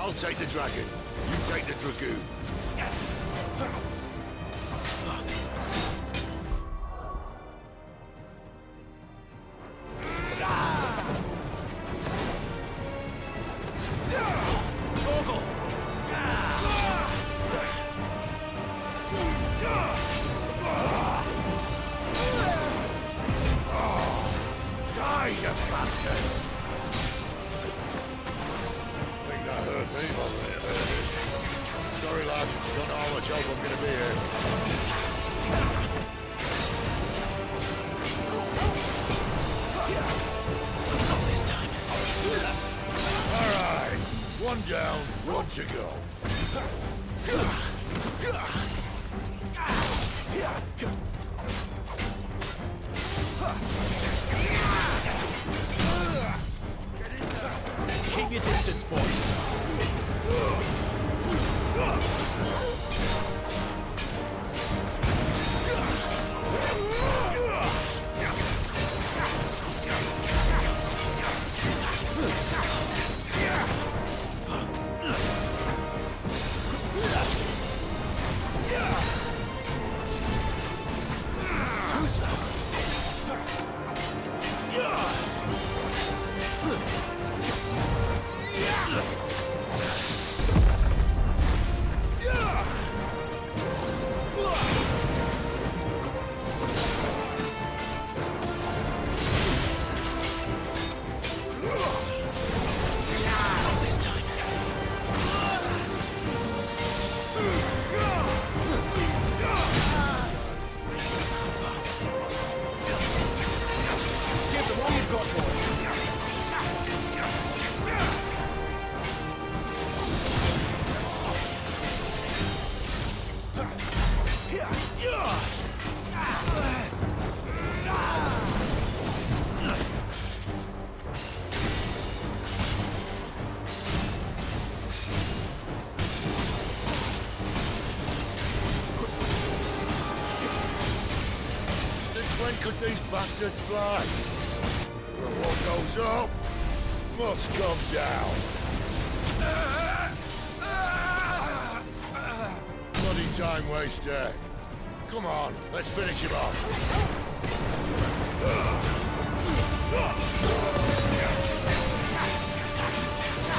I'll take the dragon. You take the dragoon. One down, one to go. Keep your distance, boy. When could these bastards fly? But what goes up must come down. Bloody time waster. Come on, let's finish him off.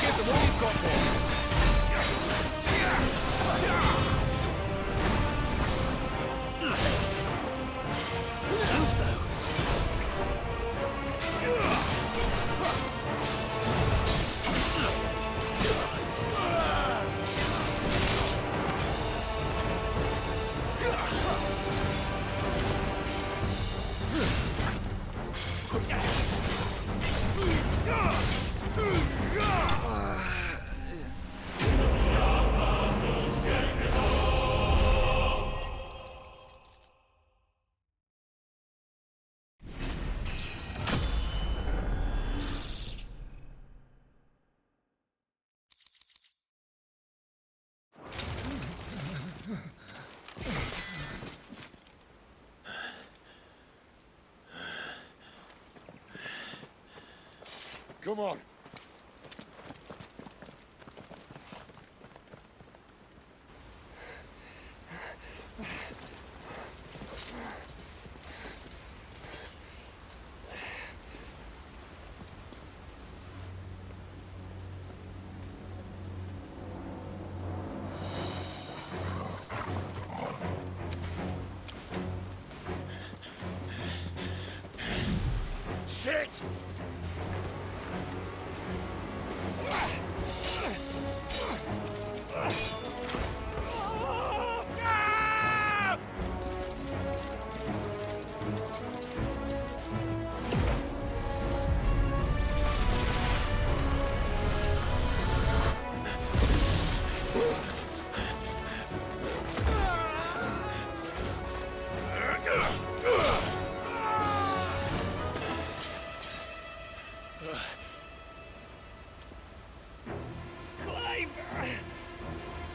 Give them all you've got, boy. Come on. Shit!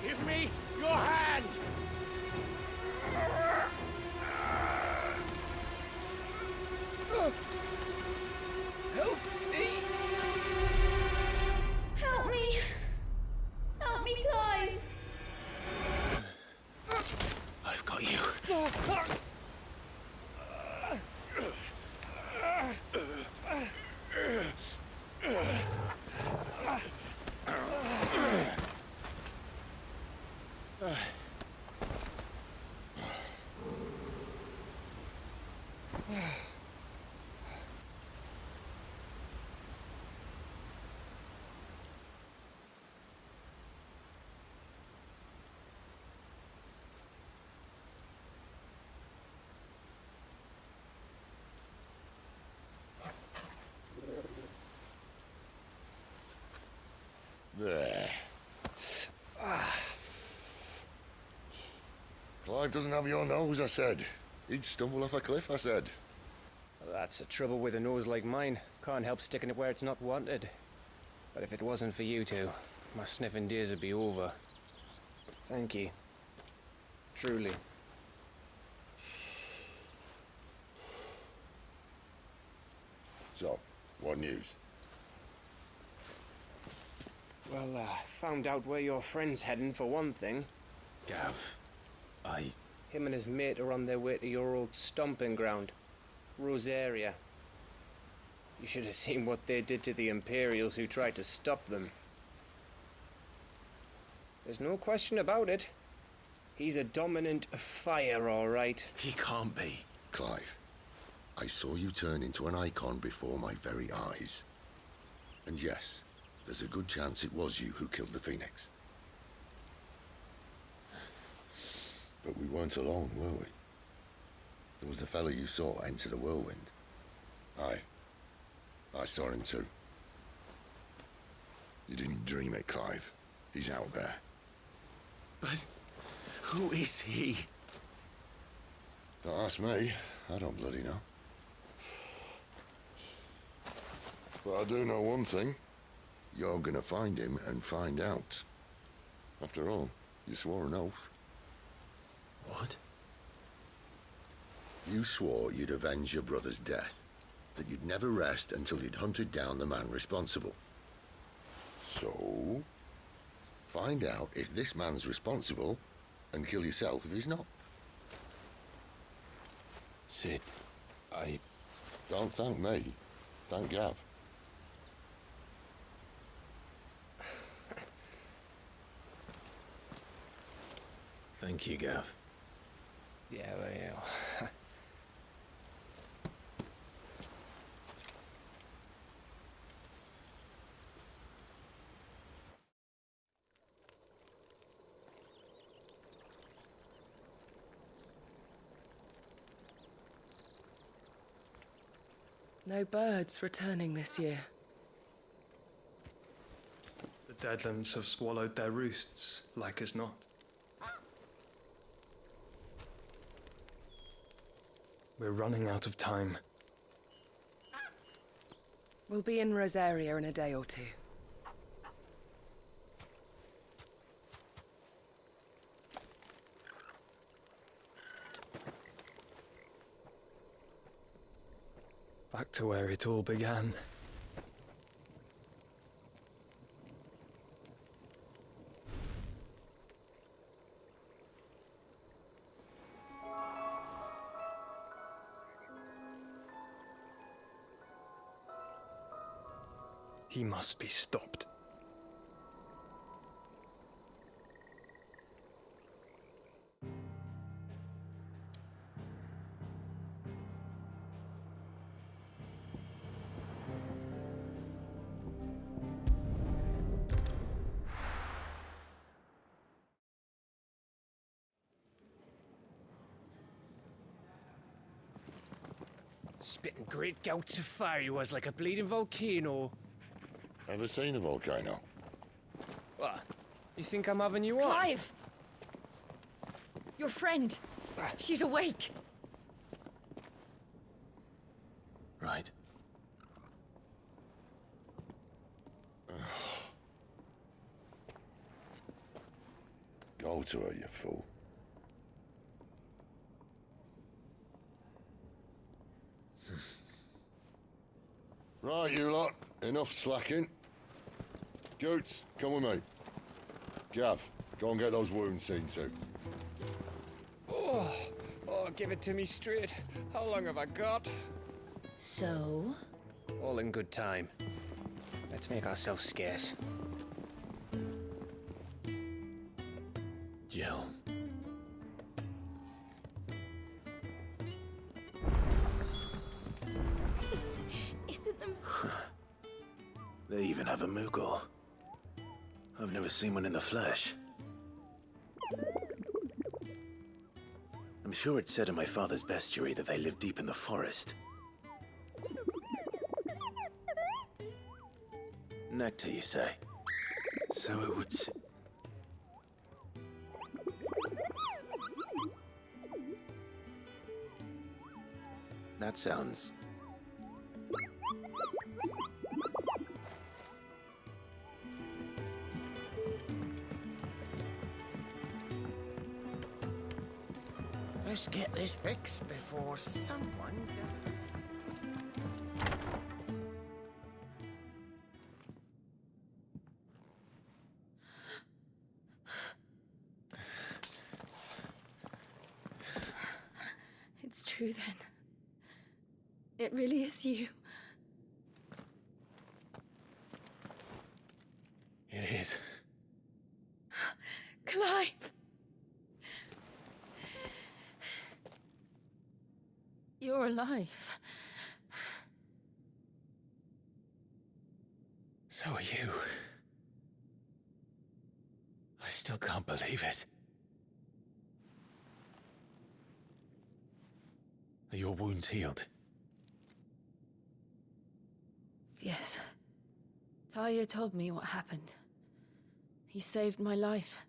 Give me your hand! Help me! Help me! There. Clive doesn't have your nose, I said. He'd stumble off a cliff, I said. Well, that's the trouble with a nose like mine. Can't help sticking it where it's not wanted. But if it wasn't for you two, my sniffing days would be over. Thank you. Truly. So, what news? Well, found out where your friend's heading for one thing. Gav, Him and his mate are on their way to your old stomping ground, Rosaria. You should have seen what they did to the Imperials who tried to stop them. There's no question about it. He's a dominant fire, all right. he can't be. Clive, I saw you turn into an icon before my very eyes. And yes, there's a good chance it was you who killed the Phoenix. But we weren't alone, were we? There was the fellow you saw enter the whirlwind. I saw him too. You didn't dream it, Clive. He's out there. But who is he? Don't ask me. I don't bloody know. But I do know one thing. You're gonna find him and find out. After all, you swore an oath. What? You swore you'd avenge your brother's death, that you'd never rest until you'd hunted down the man responsible. So, find out if this man's responsible, and kill yourself if he's not. Sid, Don't thank me. Thank Gav. Thank you, Gav. Yeah, well. No birds returning this year. The Deadlands have swallowed their roosts, like as not. We're running out of time. We'll be in Rosaria in a day or two. Back to where it all began. He must be stopped. Spitting great gouts of fire he was, like a bleeding volcano. Ever seen a volcano? What? You think I'm having you on? Clive! Your friend! She's awake! Right. Go to her, you fool. Right, you lot. Enough slacking. Goots, come with me. Gav, go and get those wounds seen to. Oh, give it to me straight. How long have I got? So? All in good time. Let's make ourselves scarce. Jill. Isn't them... They even have a Moogle. I've never seen one in the flesh. I'm sure it said in my father's bestiary that they live deep in the forest. Nectar, you say? So it would... That sounds... Let's get this fixed before someone doesn't... It's true then. It really is you. It is. Clive! You're alive. So are you. I still can't believe it. Are your wounds healed? Yes. Talia told me what happened. You saved my life.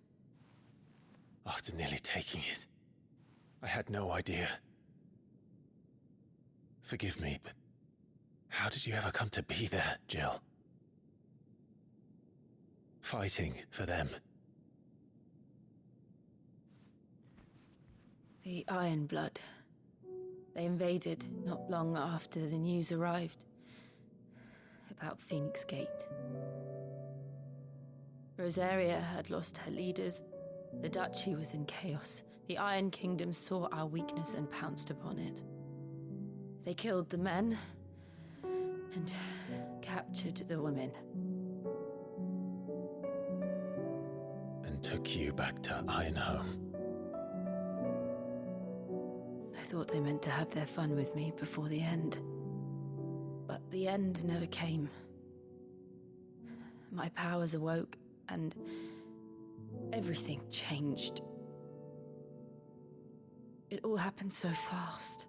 After nearly taking it, I had no idea. Forgive me, but how did you ever come to be there, Jill? Fighting for them. The Iron Blood. They invaded not long after the news arrived about Phoenix Gate. Rosaria had lost her leaders. The Duchy was in chaos. The Iron Kingdom saw our weakness and pounced upon it. They killed the men and captured the women. And took you back to Ironhome. I thought they meant to have their fun with me before the end. But the end never came. My powers awoke, and everything changed. It all happened so fast.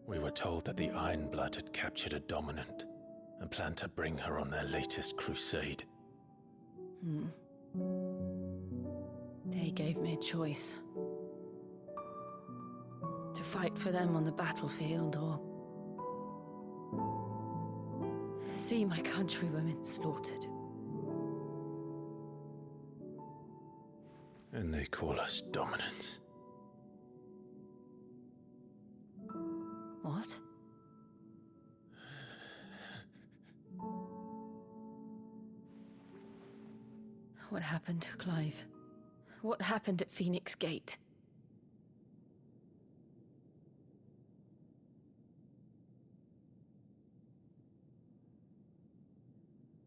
We were told that the Iron Blood had captured a dominant and planned to bring her on their latest crusade. They gave me a choice. To fight for them on the battlefield, or see my countrywomen slaughtered. And they call us dominants. What? What happened to Clive? What happened at Phoenix Gate?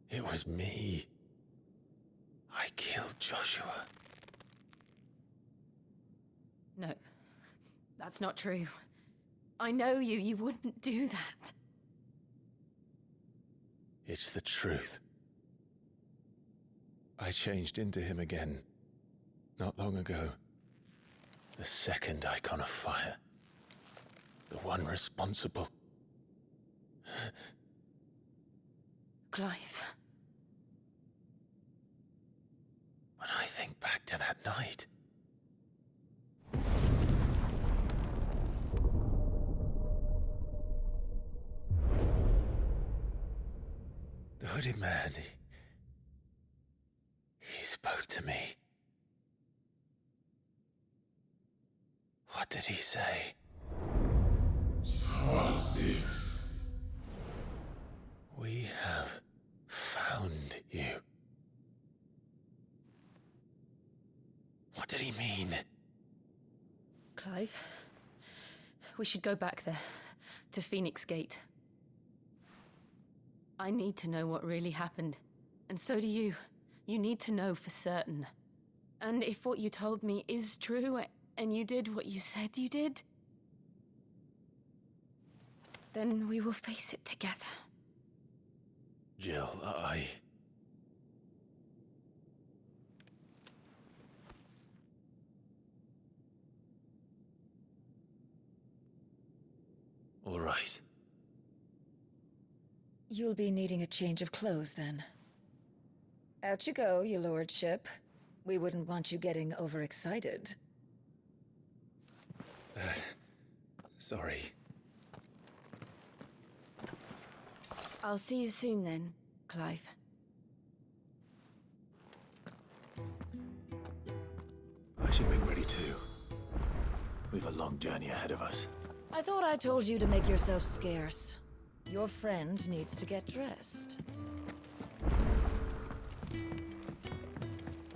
It was me. I killed Joshua. No, that's not true. I know you. You wouldn't do that. It's the truth. I changed into him again, not long ago. The second icon of fire. The one responsible. Clive. When I think back to that night... The hooded man, he spoke to me. What did he say? Six. We have found you. What did he mean? Clive, we should go back there, to Phoenix Gate. I need to know what really happened, and so do you. You need to know for certain. And if what you told me is true, and you did what you said you did, then we will face it together. Jill, All right. You'll be needing a change of clothes, then. Out you go, your lordship. We wouldn't want you getting overexcited. Sorry. I'll see you soon then, Clive. I should make ready too. We've a long journey ahead of us. I thought I told you to make yourself scarce. Your friend needs to get dressed.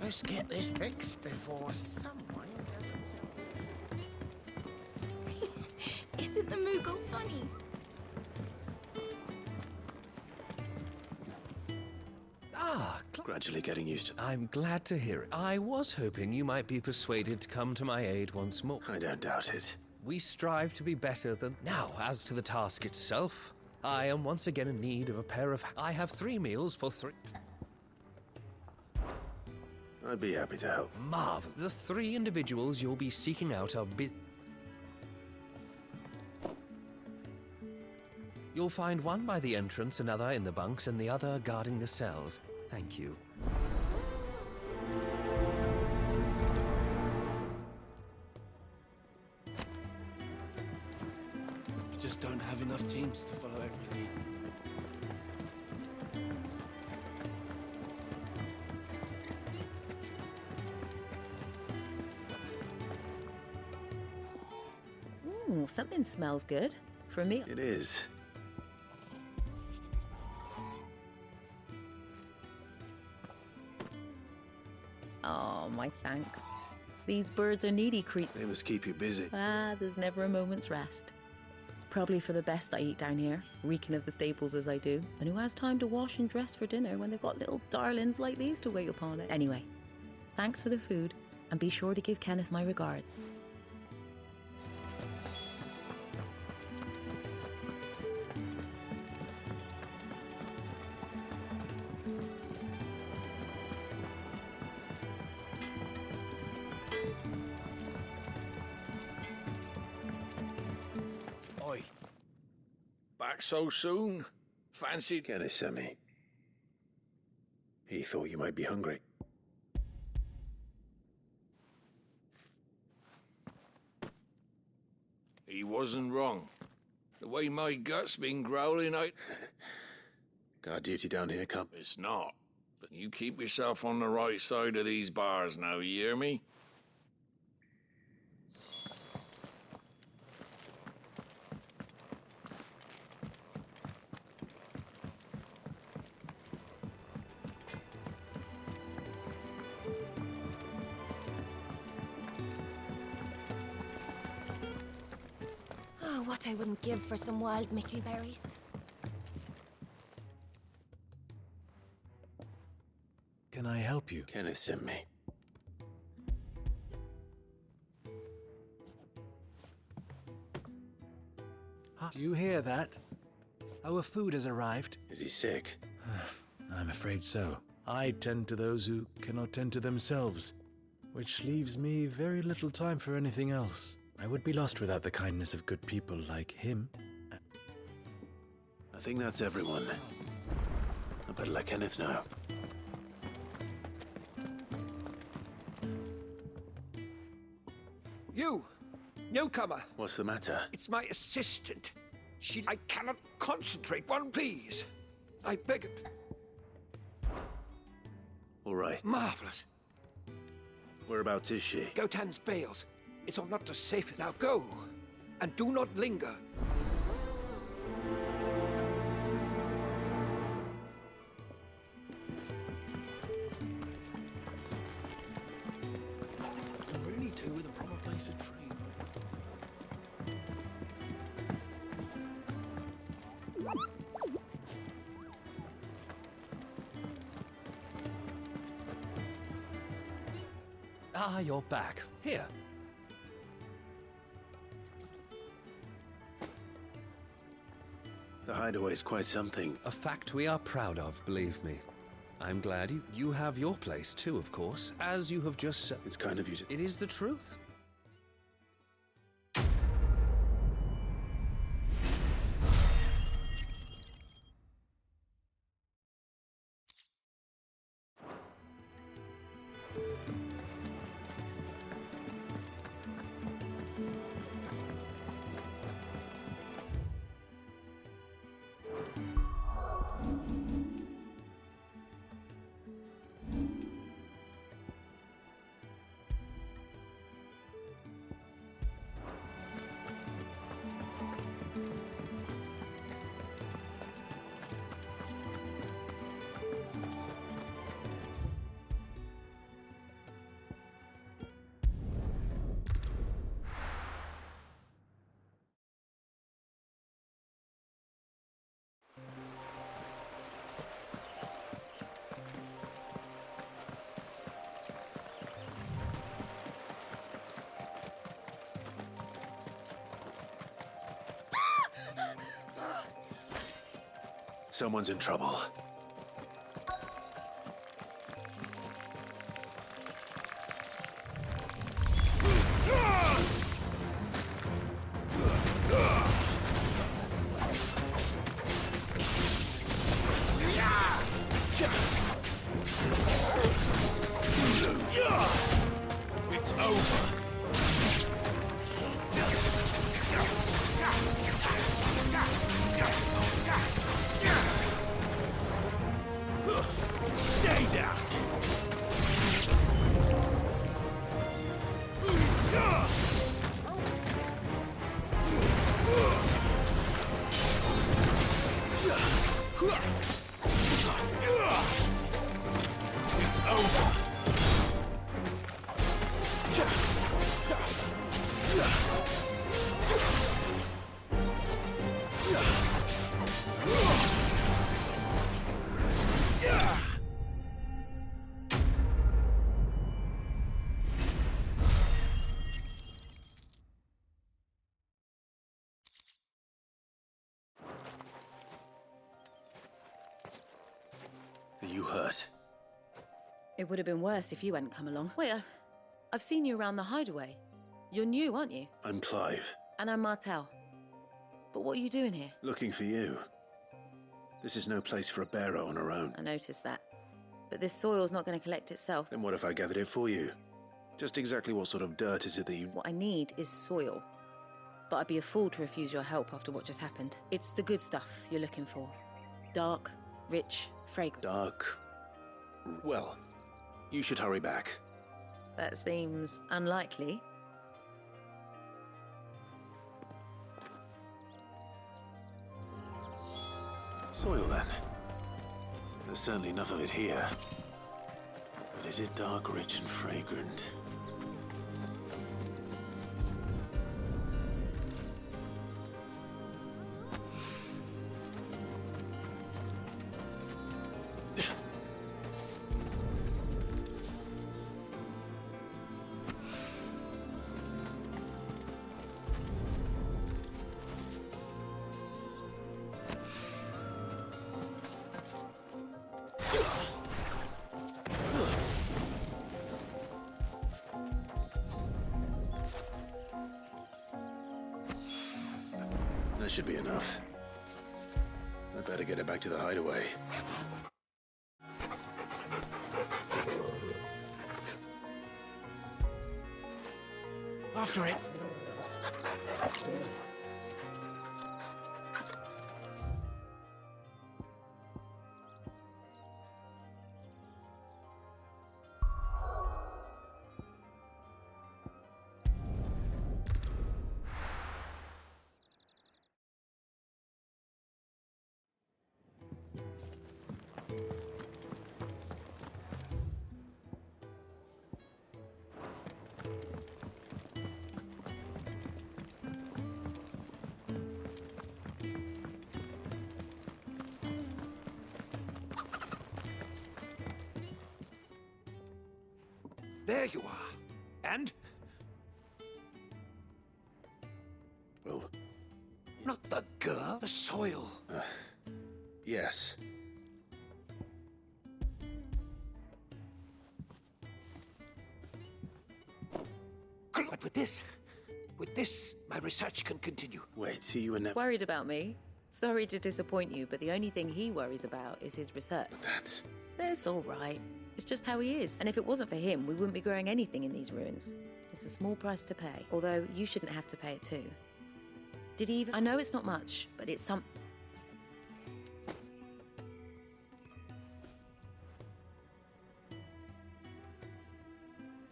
Let's get this fixed before someone does himself. Isn't the Moogle funny? Gradually getting used to that. I'm glad to hear it. I was hoping you might be persuaded to come to my aid once more. I don't doubt it. We strive to be better than... Now, as to the task itself, I am once again in need of a pair of... I have 3 meals for 3... I'd be happy to help. Marv, the 3 individuals you'll be seeking out are You'll find one by the entrance, another in the bunks, and the other guarding the cells. Thank you. We just don't have enough teams to follow every lead. Ooh, something smells good. For me. It is. Oh, my thanks. These birds are needy creatures. They must keep you busy. There's never a moment's rest. Probably for the best I eat down here, reeking of the staples as I do. And who has time to wash and dress for dinner when they've got little darlings like these to wait upon it? Anyway, thanks for the food, and be sure to give Kenneth my regard. Oi. Back so soon? Fancy... Kenneth sent me. He thought you might be hungry. He wasn't wrong. The way my gut's been growling, Guard duty down here, Cup. It's not. But you keep yourself on the right side of these bars now, you hear me? Oh, what I wouldn't give for some wild Mickey berries. Can I help you? Kenneth sent me. Do you hear that? Our food has arrived. Is he sick? I'm afraid so. I tend to those who cannot tend to themselves, which leaves me very little time for anything else. I would be lost without the kindness of good people like him. I think that's everyone. I better let Kenneth know. You! Newcomer! What's the matter? It's my assistant. I cannot concentrate. One, please. I beg it. All right. Marvelous. Whereabouts is she? Gotan's bales. It's all not as safe as now. Go, and do not linger. I really do with a proper place to train. Ah, you're back. Here. The hideaway's quite something. A fact we are proud of, believe me. I'm glad you have your place too, of course, as you have just said. It's kind of you to... It is the truth. Someone's in trouble. It's over. Stay down. It's over. Are you hurt? It would have been worse if you hadn't come along. Wait, I've seen you around the hideaway. You're new, aren't you? I'm Clive. And I'm Martel. But what are you doing here? Looking for you. This is no place for a bearer on her own. I noticed that. But this soil's not going to collect itself. Then what if I gathered it for you? Just exactly what sort of dirt is it that you... What I need is soil. But I'd be a fool to refuse your help after what just happened. It's the good stuff you're looking for. Dark, rich, fragrant. Dark... Well, you should hurry back. That seems unlikely. Soil, then. There's certainly enough of it here. But is it dark, rich, and fragrant? That should be enough. I'd better get it back to the hideaway. After it. There you are. And? Well... Not the girl, the soil. Yes. But with this, my research can continue. Wait, see you in that... Worried about me? Sorry to disappoint you, but the only thing he worries about is his research. But that's... That's all right. It's just how he is. And if it wasn't for him, we wouldn't be growing anything in these ruins. It's a small price to pay. Although, you shouldn't have to pay it too. Did he even... I know it's not much, but it's some...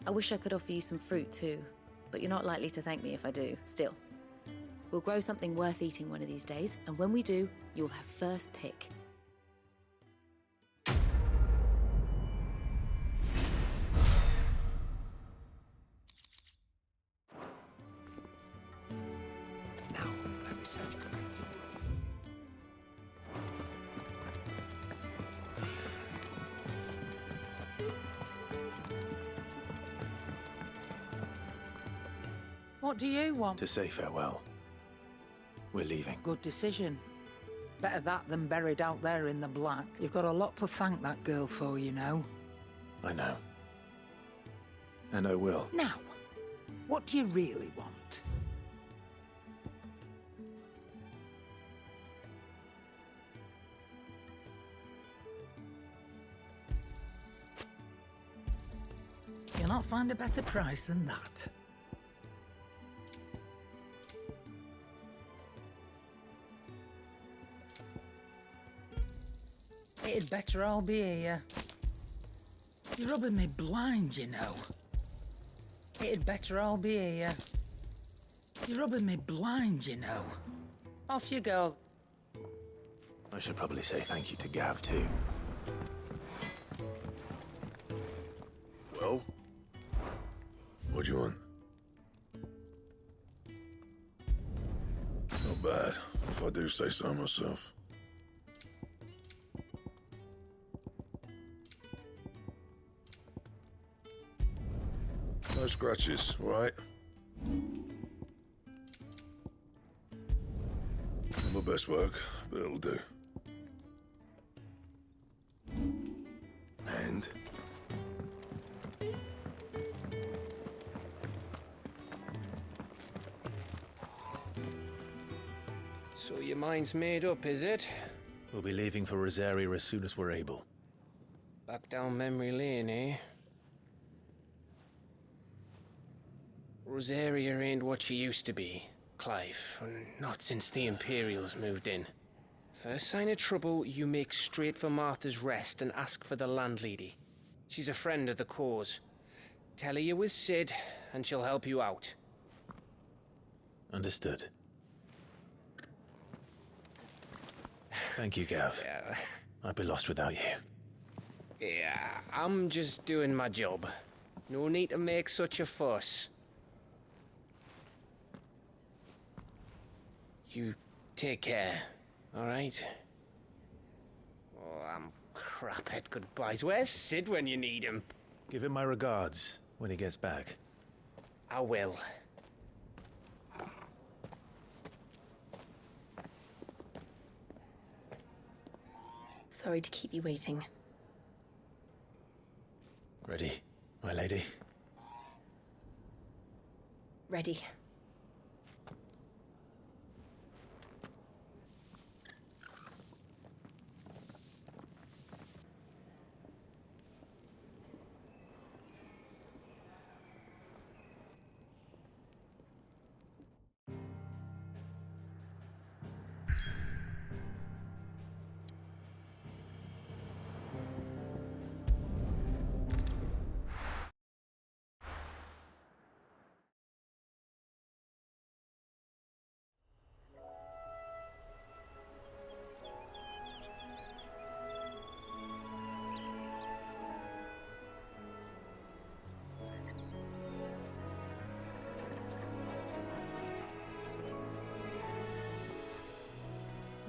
I wish I could offer you some fruit too, but you're not likely to thank me if I do. Still, we'll grow something worth eating one of these days, and when we do, you'll have first pick. Now, my research can continue. What do you want? To say farewell. We're leaving. Good decision. Better that than buried out there in the black. You've got a lot to thank that girl for, you know. I know. And I will. Now, what do you really want? You'll not find a better price than that. It'd better all be here. You're rubbing me blind, you know. It'd better all be here. You're rubbing me blind, you know. Off you go. I should probably say thank you to Gav, too. Well? What do you want? Not bad, if I do say so myself. No scratches, all right? Not my best work, but it'll do. And? So your mind's made up, is it? We'll be leaving for Rosaria as soon as we're able. Back down memory lane, eh? Rosaria ain't what she used to be, Clive. Not since the Imperials moved in. First sign of trouble, you make straight for Martha's Rest and ask for the landlady. She's a friend of the cause. Tell her you was Sid, and she'll help you out. Understood. Thank you, Gav. Yeah. I'd be lost without you. Yeah, I'm just doing my job. No need to make such a fuss. You take care, all right? Oh, I'm crap at goodbyes. Where's Sid when you need him? Give him my regards when he gets back. I will. Sorry to keep you waiting. Ready, my lady? Ready.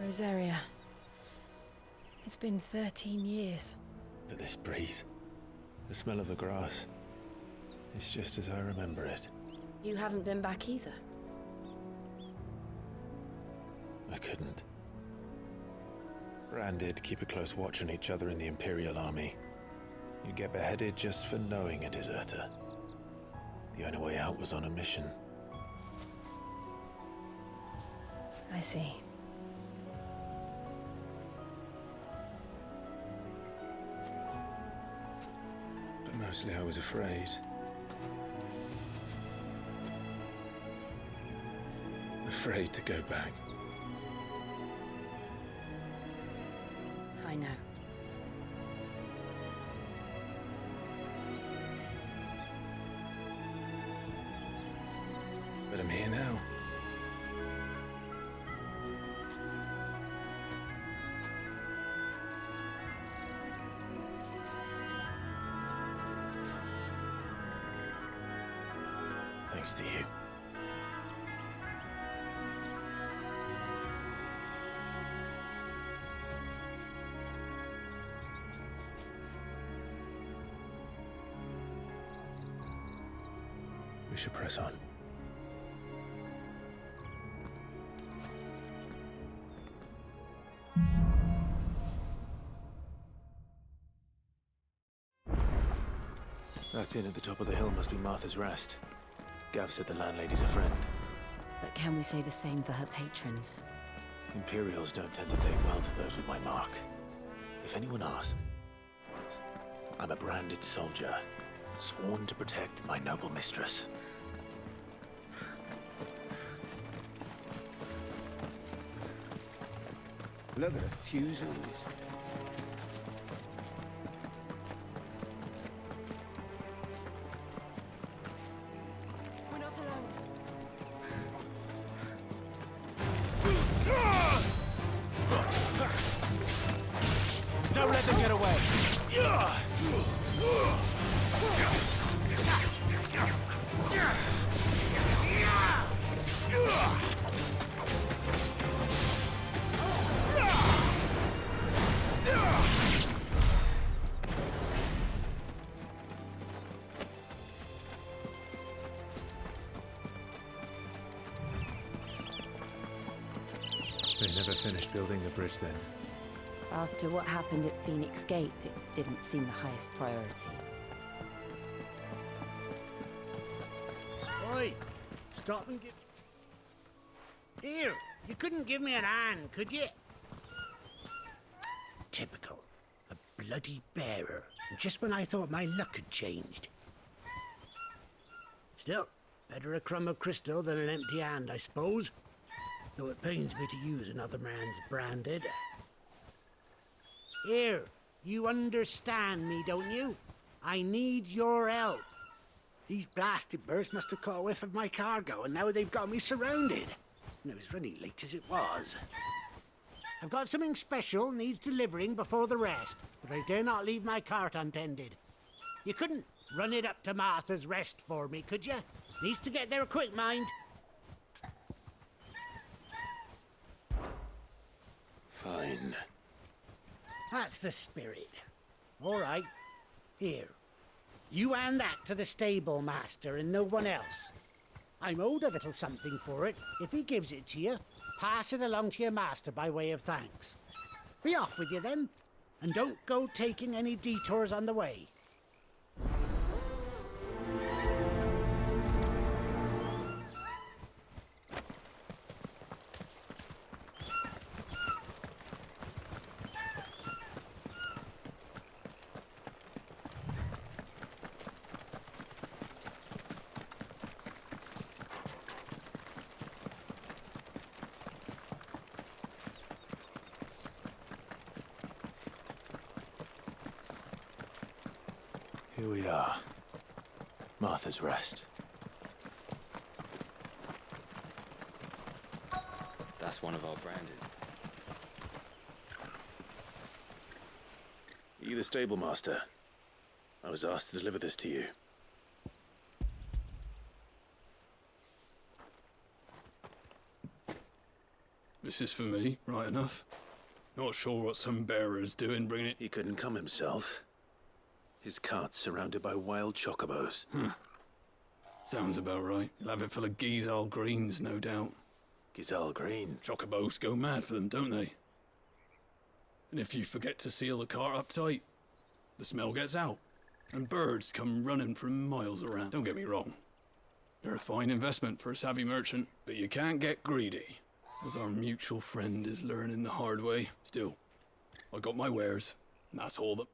Rosaria. It's been 13 years. But this breeze, the smell of the grass, it's just as I remember it. You haven't been back either. I couldn't. Bran did keep a close watch on each other in the Imperial Army. You'd get beheaded just for knowing a deserter. The only way out was on a mission. I see. But mostly I was afraid. Afraid to go back. I know. But I'm here now. Thanks to you. We should press on. That inn at the top of the hill must be Martha's Rest. Gav said the landlady's a friend. But can we say the same for her patrons? Imperials don't tend to take well to those with my mark. If anyone asks, I'm a branded soldier, sworn to protect my noble mistress. Look at the fuse on this. We're not alone. Don't let them get away. They never finished building the bridge then. After what happened at Phoenix Gate, it didn't seem the highest priority. Oi! Stop and give... Here! You couldn't give me an hand, could you? Typical. A bloody bearer. Just when I thought my luck had changed. Still, better a crumb of crystal than an empty hand, I suppose. Though it pains me to use another man's branded. Here, you understand me, don't you? I need your help. These blasted birds must have caught a whiff of my cargo, and now they've got me surrounded. And it was running late as it was. I've got something special needs delivering before the rest, but I dare not leave my cart untended. You couldn't run it up to Martha's Rest for me, could you? Needs to get there quick, mind. Fine. That's the spirit. All right. Here. You hand that to the stable master and no one else. I'm owed a little something for it. If he gives it to you, pass it along to your master by way of thanks. Be off with you then, and don't go taking any detours on the way. Here we are. Martha's Rest. That's one of our branded. Are you the stable master? I was asked to deliver this to you. This is for me, right enough. Not sure what some bearer's doing bringing it... He couldn't come himself. His cart's surrounded by wild chocobos. Sounds about right. He'll have it full of Gizal greens, no doubt. Gizal green? Chocobos go mad for them, don't they? And if you forget to seal the cart up tight, the smell gets out, and birds come running from miles around. Don't get me wrong. They're a fine investment for a savvy merchant, but you can't get greedy, as our mutual friend is learning the hard way. Still, I got my wares, and that's all that...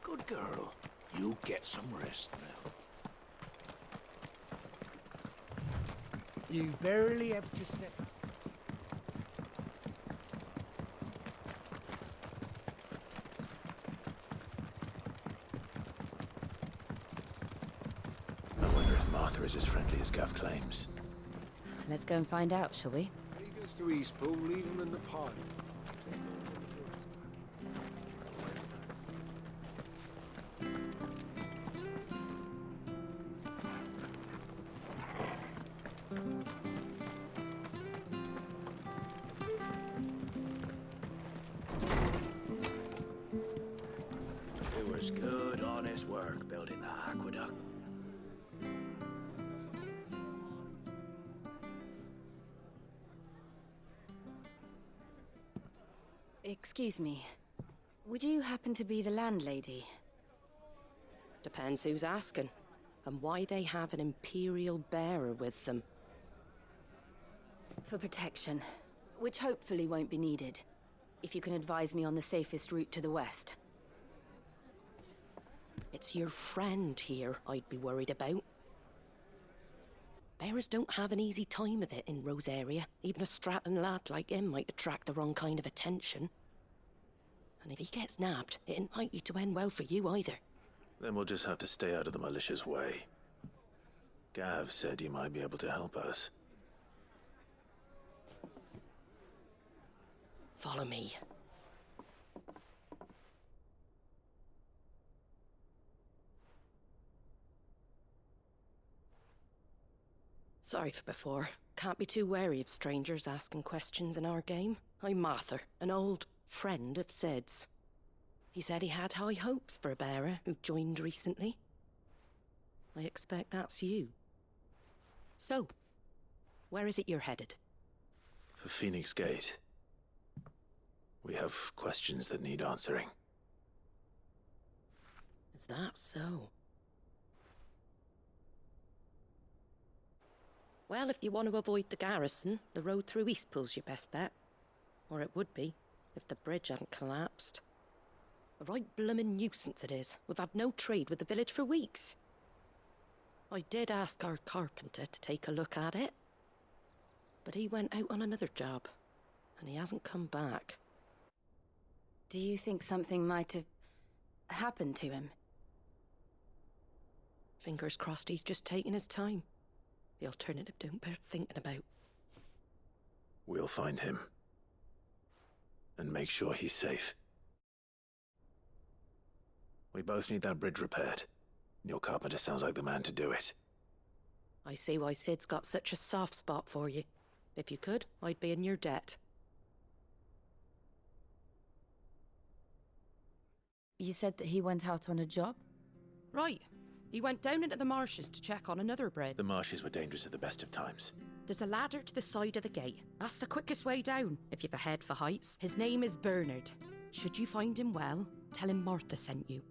Good girl. You get some rest now. You barely have to step... I wonder if Martha is as friendly as Gav claims. Let's go and find out, shall we? He goes to Eastpool, leave him in the pile. It was good, honest work building that aqueduct. Excuse me. Would you happen to be the landlady? Depends who's asking, and why they have an Imperial bearer with them. For protection, which hopefully won't be needed. If you can advise me on the safest route to the west. It's your friend here I'd be worried about. Bearers don't have an easy time of it in Rosaria. Even a Stratton lad like him might attract the wrong kind of attention. And if he gets nabbed, it ain't likely to end well for you either. Then we'll just have to stay out of the malicious way. Gav said you might be able to help us. Follow me. Sorry for before. Can't be too wary of strangers asking questions in our game. I'm Martha, an old friend of Sid's. He said he had high hopes for a bearer who joined recently. I expect that's you. So, where is it you're headed? For Phoenix Gate. We have questions that need answering. Is that so? Well, if you want to avoid the garrison, the road through Eastpool's your best bet. Or it would be, if the bridge hadn't collapsed. A right bloomin' nuisance it is. We've had no trade with the village for weeks. I did ask our carpenter to take a look at it. But he went out on another job, and he hasn't come back. Do you think something might have happened to him? Fingers crossed he's just taking his time. The alternative don't bear thinking about. We'll find him. And make sure he's safe. We both need that bridge repaired. Your carpenter sounds like the man to do it. I see why Sid's got such a soft spot for you. If you could, I'd be in your debt. You said that he went out on a job? Right. He went down into the marshes to check on another bridge. The marshes were dangerous at the best of times. There's a ladder to the side of the gate. That's the quickest way down, if you've a head for heights. His name is Bernard. Should you find him well, tell him Martha sent you,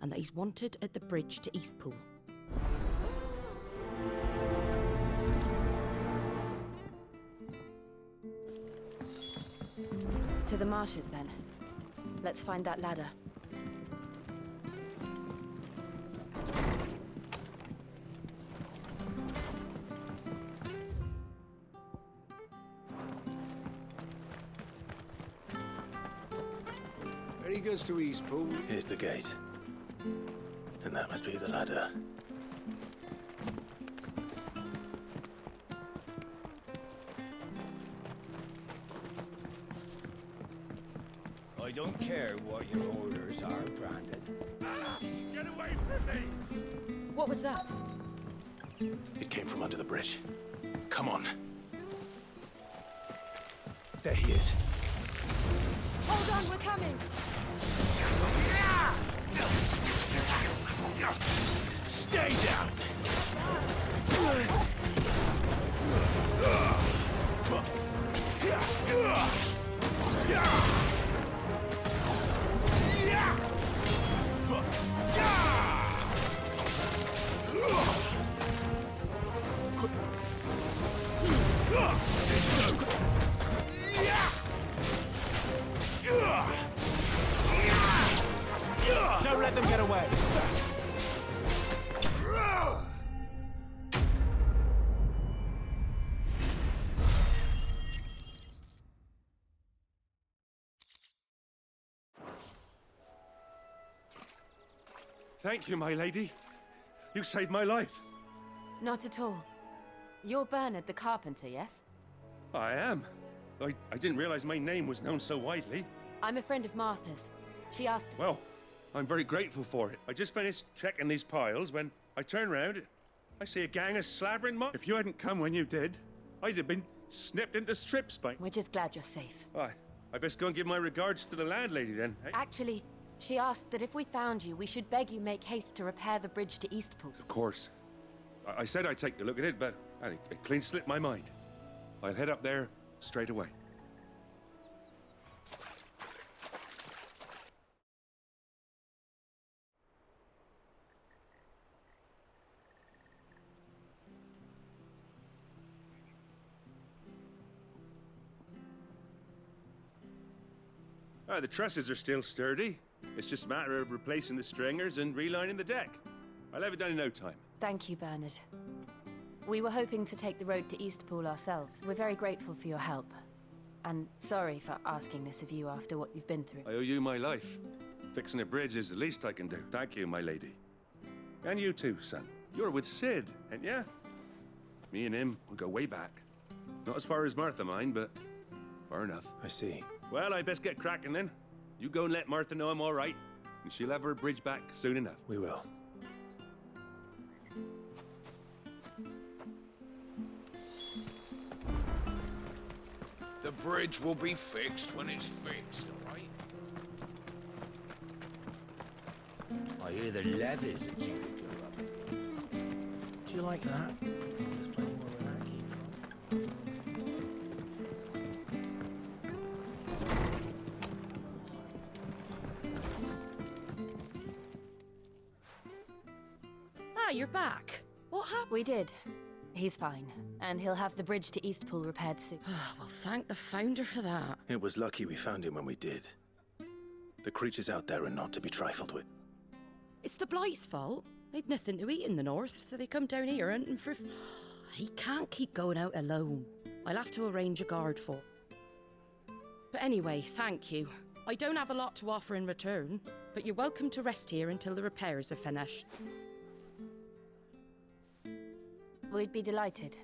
and that he's wanted at the bridge to Eastpool. To the marshes, then. Let's find that ladder. He goes to Eastpool. Here's the gate. And that must be the ladder. I don't care what your orders are, Brandon. Get away from me! What was that? It came from under the bridge. Come on. There he is. Hold on, we're coming! Stay down! Don't let them get away! Thank you, my lady. You saved my life. Not at all. You're Bernard the carpenter, yes? I am. I didn't realize my name was known so widely. I'm a friend of Martha's. She asked... Well, I'm very grateful for it. I just finished checking these piles when I turn around. I see a gang of slavering monks. If you hadn't come when you did, I'd have been snipped into strips by... We're just glad you're safe. I best go and give my regards to the landlady then. Eh? Actually, she asked that if we found you, we should beg you make haste to repair the bridge to Eastpool. Of course. I said I'd take a look at it, but it clean slipped my mind. I'll head up there straight away. The trusses are still sturdy. It's just a matter of replacing the stringers and relining the deck. I'll have it done in no time. Thank you, Bernard. We were hoping to take the road to Eastpool ourselves. We're very grateful for your help. And sorry for asking this of you after what you've been through. I owe you my life. Fixing a bridge is the least I can do. Thank you, my lady. And you too, son. You're with Sid, ain't ya? Me and him, we go way back. Not as far as Martha, mind, but far enough. I see. Well, I best get cracking then. You go and let Martha know I'm all right, and she'll have her bridge back soon enough. We will. The bridge will be fixed when it's fixed, all right? I hear the leathers that you could go up again. Do you like that? There's plenty more where that came from. Ah, you're back. What happened? We did. He's fine, and he'll have the bridge to Eastpool repaired soon. Well, thank the Founder for that. It was lucky we found him when we did. The creatures out there are not to be trifled with. It's the Blight's fault. They'd nothing to eat in the north, so they come down here hunting for... He can't keep going out alone. I'll have to arrange a guard for. But anyway, thank you. I don't have a lot to offer in return, but you're welcome to rest here until the repairs are finished. We'd be delighted.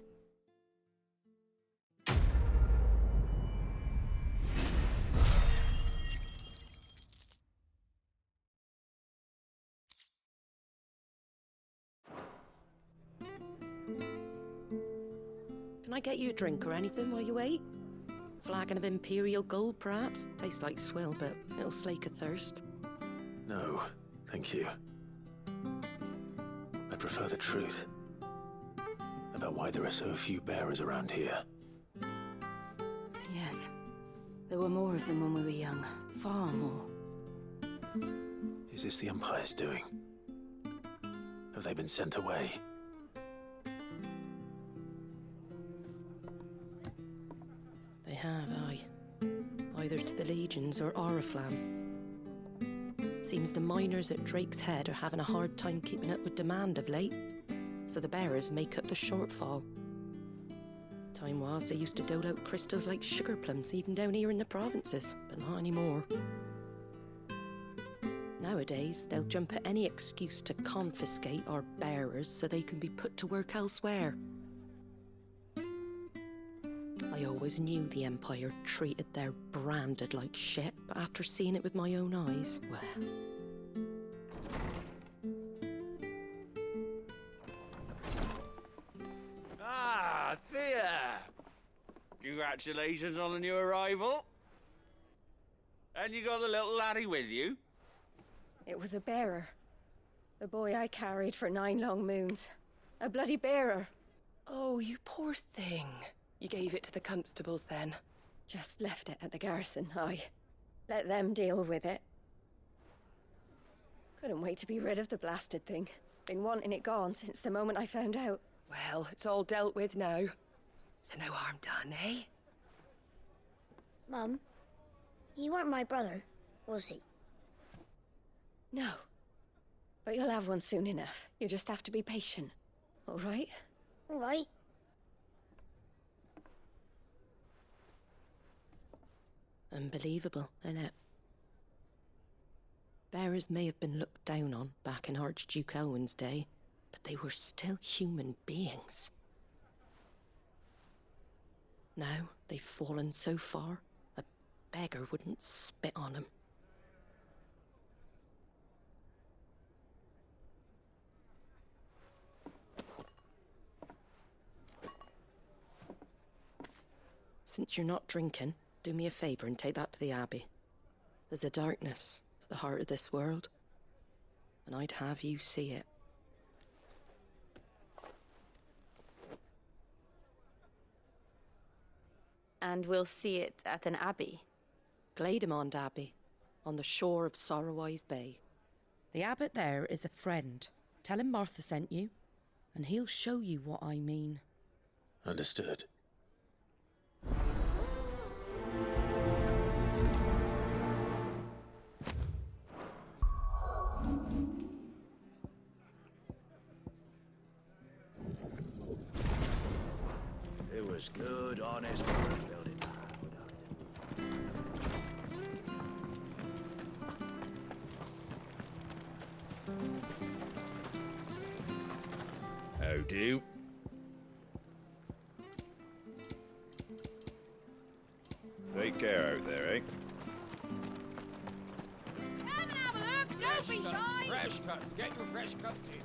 Can I get you a drink or anything while you wait? Flagon of Imperial Gold, perhaps? Tastes like swill, but it'll slake a thirst. No, thank you. I prefer the truth about why there are so few bearers around here. Yes. There were more of them when we were young. Far more. Is this the Empire's doing? Have they been sent away? They have, aye. Either to the Legions or Oriflamme. Seems the miners at Drake's Head are having a hard time keeping up with demand of late, so the bearers make up the shortfall. Time was they used to dole out crystals like sugar plums even down here in the provinces, but not anymore. Nowadays, they'll jump at any excuse to confiscate our bearers so they can be put to work elsewhere. I always knew the Empire treated their branded like shit, but after seeing it with my own eyes, well... Ah, Thea! Congratulations on the new arrival. And you got the little laddie with you? It was a bearer. The boy I carried for 9 long moons. A bloody bearer. Oh, you poor thing. You gave it to the constables then? Just left it at the garrison, aye. Let them deal with it. Couldn't wait to be rid of the blasted thing. Been wanting it gone since the moment I found out. Well, it's all dealt with now. So no harm done, eh? Mum, he weren't my brother, was he? No. But you'll have one soon enough. You just have to be patient. All right? All right. Unbelievable, innit? Bearers may have been looked down on back in Archduke Elwin's day, but they were still human beings. Now they've fallen so far, a beggar wouldn't spit on them. Since you're not drinking, do me a favour and take that to the Abbey. There's a darkness at the heart of this world, and I'd have you see it. And we'll see it at an abbey? Glademond Abbey, on the shore of Sorrowwise Bay. The abbot there is a friend. Tell him Martha sent you, and he'll show you what I mean. was good, honest work building. How do? Take care out there, eh? Come and have a look, don't be shy! Fresh cuts, get your fresh cuts in.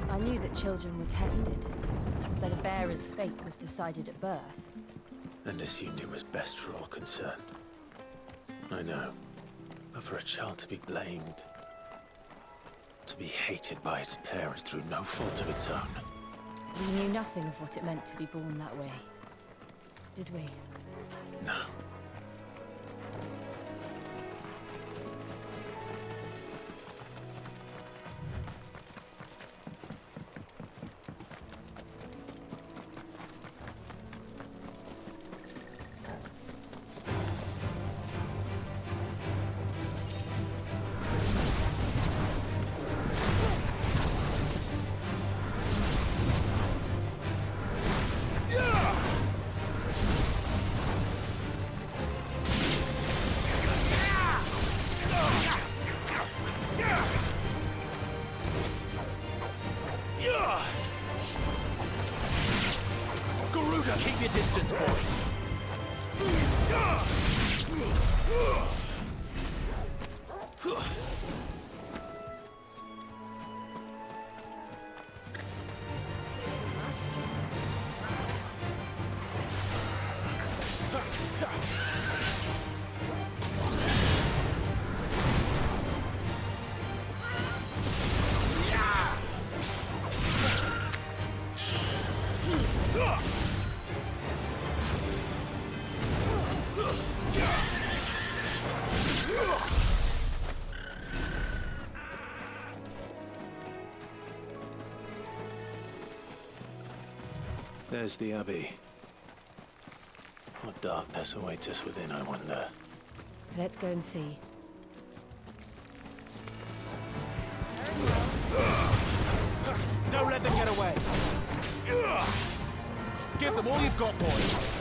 I knew that children were tested, that a bearer's fate was decided at birth. And assumed it was best for all concerned. I know. But for a child to be blamed, to be hated by its parents through no fault of its own. We knew nothing of what it meant to be born that way, did we? No. Garuda, keep your distance, boy. There's the Abbey. What darkness awaits us within, I wonder. Let's go and see. Don't let them get away. Give them all you've got, boys.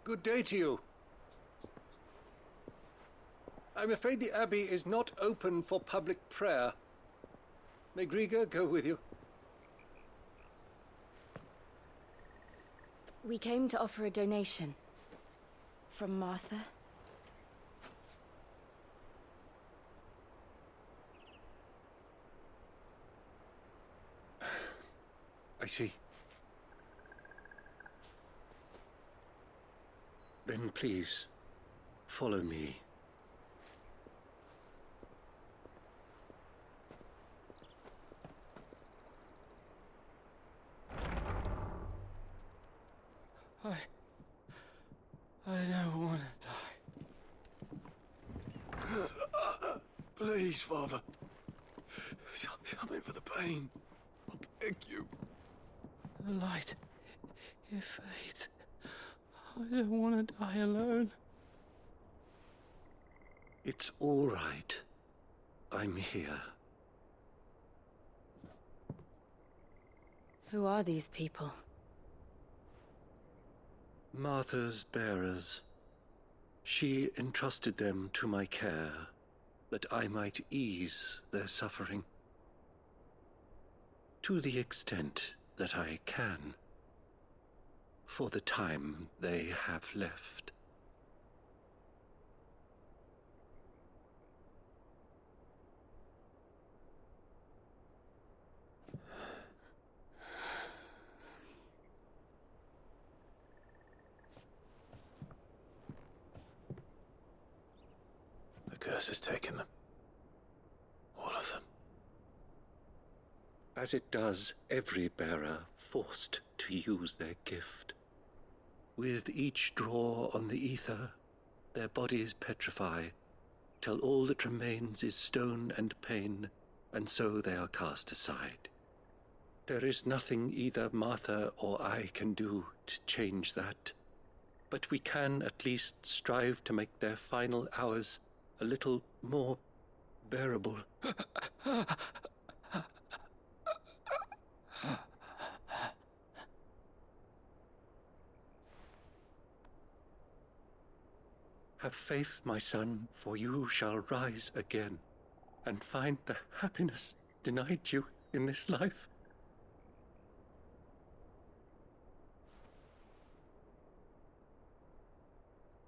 Good day to you. I'm afraid the Abbey is not open for public prayer. May Griga go with you? We came to offer a donation. From Martha. I see. Then please, follow me. I don't want to die. Please, Father. Come in for the pain. I beg you. The light, it fades. I don't want to die alone. It's all right. I'm here. Who are these people? Martha's bearers. She entrusted them to my care, that I might ease their suffering. To the extent that I can. For the time they have left. has taken them. All of them. As it does every bearer forced to use their gift. With each draw on the ether, their bodies petrify, till all that remains is stone and pain, and so they are cast aside. There is nothing either Martha or I can do to change that, but we can at least strive to make their final hours a little more bearable. Have faith, my son, for you shall rise again, and find the happiness denied you in this life.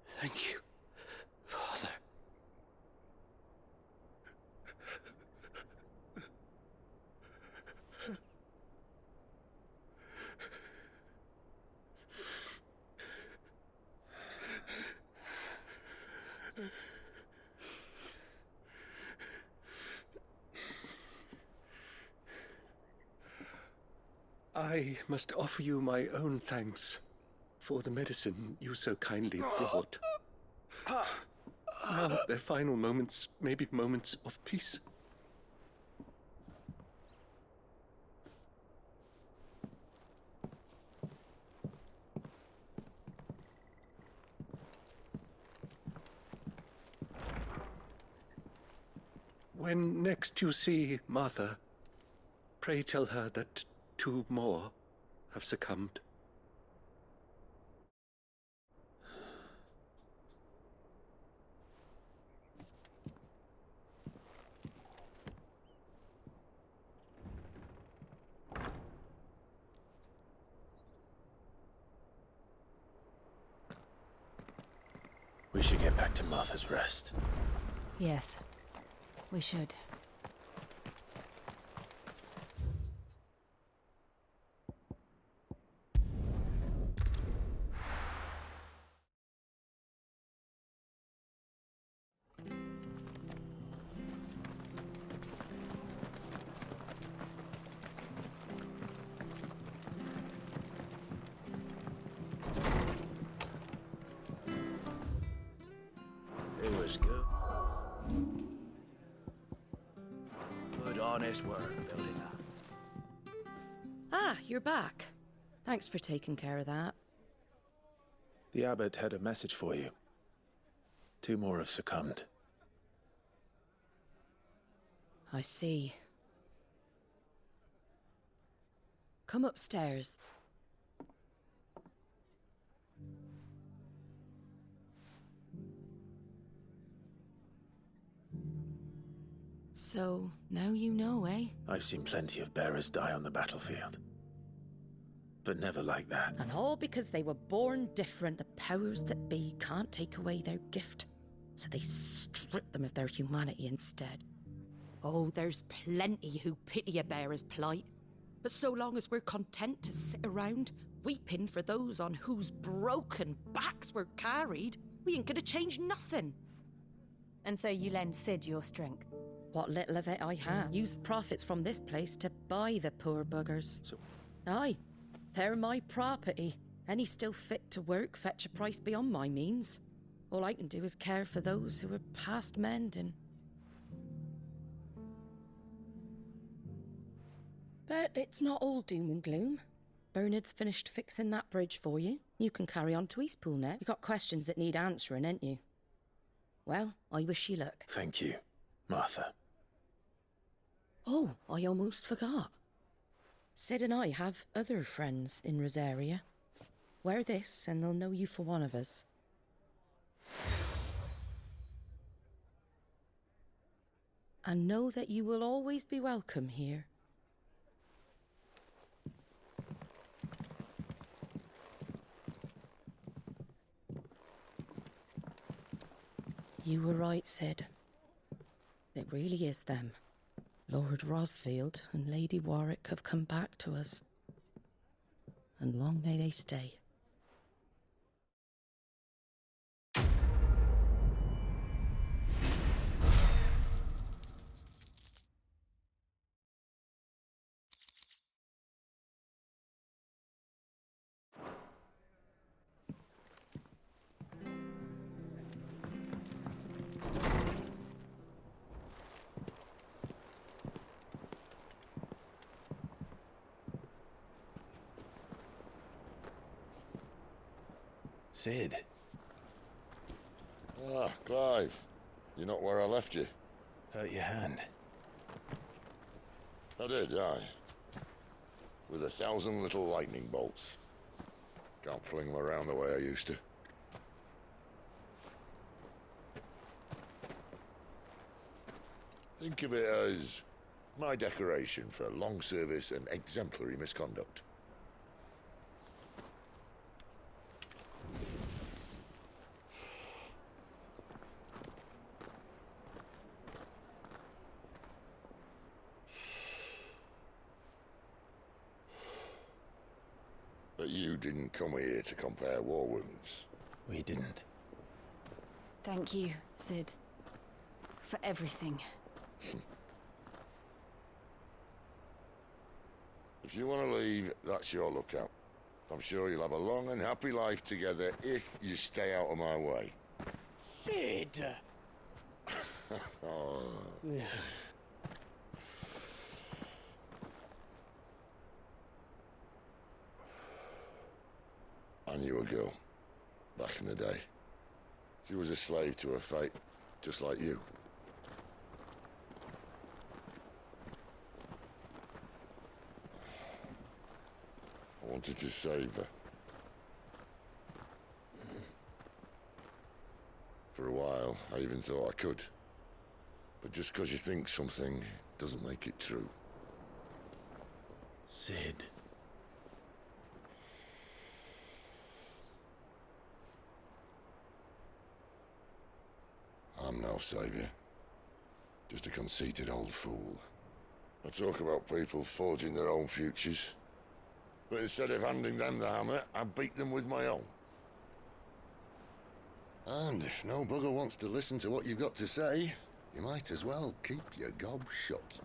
Thank you, Father. I must offer you my own thanks for the medicine you so kindly brought. Now their final moments may be moments of peace. When next you see Martha, pray tell her that 2 more have succumbed. We should get back to Martha's Rest. Yes, we should. It was good. Good, honest work building that. Ah, you're back. Thanks for taking care of that. The abbot had a message for you. 2 more have succumbed. I see. Come upstairs. So, now you know, eh? I've seen plenty of bearers die on the battlefield. But never like that. And all because they were born different. The powers that be can't take away their gift, so they strip them of their humanity instead. Oh, there's plenty who pity a bearer's plight. But so long as we're content to sit around, weeping for those on whose broken backs we're carried, we ain't gonna change nothing. And so you lend Sid your strength? What little of it I have. Used profits from this place to buy the poor buggers. So... Aye, they're my property. Any still fit to work fetch a price beyond my means. All I can do is care for those who are past mending. But it's not all doom and gloom. Bernard's finished fixing that bridge for you. You can carry on to Eastpool now. You got questions that need answering, ain't you? Well, I wish you luck. Thank you, Martha. Oh, I almost forgot. Sid and I have other friends in Rosaria. Wear this and they'll know you for one of us. And know that you will always be welcome here. You were right, Sid. It really is them. Lord Rosfield and Lady Warwick have come back to us. And long may they stay. Sid. Ah, Clive. You're not where I left you. Hurt your hand. I did, aye. With 1,000 little lightning bolts. Can't fling them around the way I used to. Think of it as my decoration for long service and exemplary misconduct. But you didn't come here to compare war wounds. We didn't. Thank you, Sid. For everything. If you want to leave, that's your lookout. I'm sure you'll have a long and happy life together if you stay out of my way. Sid! Oh. I knew a girl, back in the day. She was a slave to her fate, just like you. I wanted to save her. For a while, I even thought I could. But just because you think something doesn't make it true. Sid. I'm no savior. Just a conceited old fool. I talk about people forging their own futures. But instead of handing them the hammer, I beat them with my own. And if no bugger wants to listen to what you've got to say, you might as well keep your gob shut.